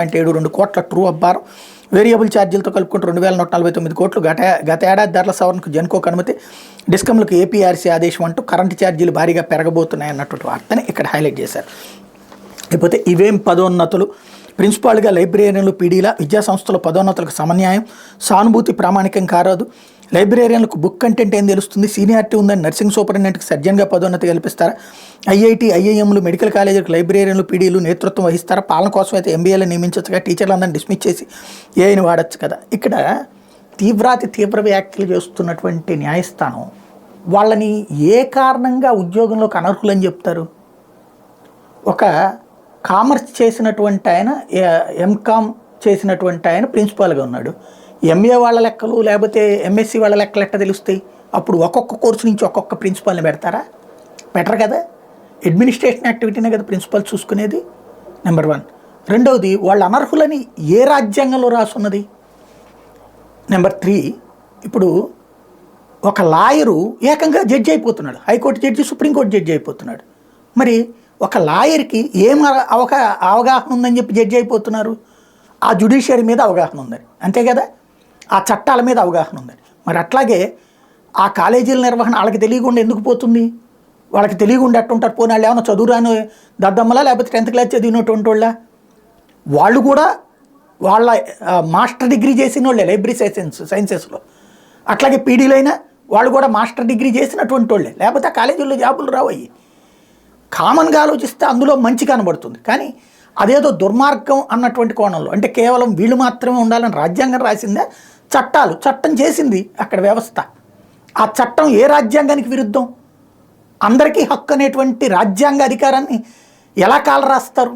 72 కోట్ల true అబ్బారం variable ఛార్జీలతో కలుపుకుంటూ 2149 కోట్లు గత ఏడాది ధరల సవరణకు జెన్కోకు అనుమతి డిస్కంలకు ఏపీఆర్సీ ఆదేశం అంటూ కరెంటు ఛార్జీలు భారీగా పెరగబోతున్నాయి అన్నటువంటి వార్తని ఇక్కడ హైలైట్ చేశారు. లేకపోతే ఇవేం పదోన్నతులు, ప్రిన్సిపాల్గా లైబ్రేరియన్లు పీడీల విద్యాసంస్థల పదోన్నతులకు సమన్యాయం, సానుభూతి ప్రామాణికం కారాదు, లైబ్రేరియన్లకు బుక్ కంటెంట్ ఏం తెలుస్తుంది, సీనియారిటీ ఉందని నర్సింగ్ సూపరింటెండెంట్కి సర్జన్గా పదోన్నతి కల్పిస్తారా, ఐఐటి ఐఐఎంలు మెడికల్ కాలేజీలకు లైబ్రేరియన్లు పీడీలు నేతృత్వం వహిస్తారా, పాలన కోసం అయితే ఎంబీఏలు నియమించచ్చుగా, టీచర్లందరినీ డిస్మిస్ చేసి ఏఐని వాడచ్చు కదా. ఇక్కడ తీవ్ర వ్యాఖ్యలు చేస్తున్నటువంటి న్యాయస్థానం వాళ్ళని ఏ కారణంగా ఉద్యోగంలోకి అనర్హులని చెప్తారు? ఒక కామర్స్ చేసినటువంటి ఆయన, ఎంకామ్ చేసినటువంటి ఆయన ప్రిన్సిపాల్గా ఉన్నాడు. ఎంఏ వాళ్ళ లెక్కలు లేకపోతే ఎంఎస్సి వాళ్ళ లెక్కలు ఎట్లా తెలుస్తాయి? అప్పుడు ఒక్కొక్క కోర్సు నుంచి ఒక్కొక్క ప్రిన్సిపాల్ని పెడతారా? బెటర్ కదా. అడ్మినిస్ట్రేషన్ యాక్టివిటీనే కదా ప్రిన్సిపాల్ చూసుకునేది. నెంబర్ 1. రెండవది, వాళ్ళు అనర్హులని ఏ రాజ్యాంగంలో రాసున్నది? నెంబర్ 3, ఇప్పుడు ఒక లాయరు ఏకంగా జడ్జి అయిపోతున్నాడు, హైకోర్టు జడ్జి, సుప్రీంకోర్టు జడ్జి అయిపోతున్నాడు. మరి ఒక లాయర్కి ఏం అవగాహన ఉందని చెప్పి జడ్జి అయిపోతున్నారు? ఆ జ్యుడిషియరీ మీద అవగాహన ఉందని, అంతే కదా, ఆ చట్టాల మీద అవగాహన ఉందని. మరి అట్లాగే ఆ కాలేజీల నిర్వహణ వాళ్ళకి తెలియకుండా ఎందుకు పోతుంది? వాళ్ళకి తెలియకుండా ఎట్టుంటారు? పోనీ వాళ్ళు ఏమైనా చదువురాని దద్దమ్మలా లేకపోతే 10th క్లాస్ చదివినటువంటి వాళ్ళ? వాళ్ళు కూడా వాళ్ళ మాస్టర్ డిగ్రీ చేసిన వాళ్ళే లైబ్రరీ సైన్సెస్లో. అట్లాగే పీడీలైనా వాళ్ళు కూడా మాస్టర్ డిగ్రీ చేసినటువంటి వాళ్ళే, లేకపోతే ఆ కాలేజీల్లో జాబులు రావయ్యి. కామన్గా ఆలోచిస్తే అందులో మంచి కనబడుతుంది, కానీ అదేదో దుర్మార్గం అన్నటువంటి కోణంలో, అంటే కేవలం వీళ్ళు మాత్రమే ఉండాలని రాజ్యాంగం రాసిందే, చట్టం చేసింది అక్కడ వ్యవస్థ. ఆ చట్టం ఏ రాజ్యాంగానికి విరుద్ధం? అందరికీ హక్కు అనేటువంటి రాజ్యాంగ అధికారాన్ని ఎలా కాలరాస్తారు?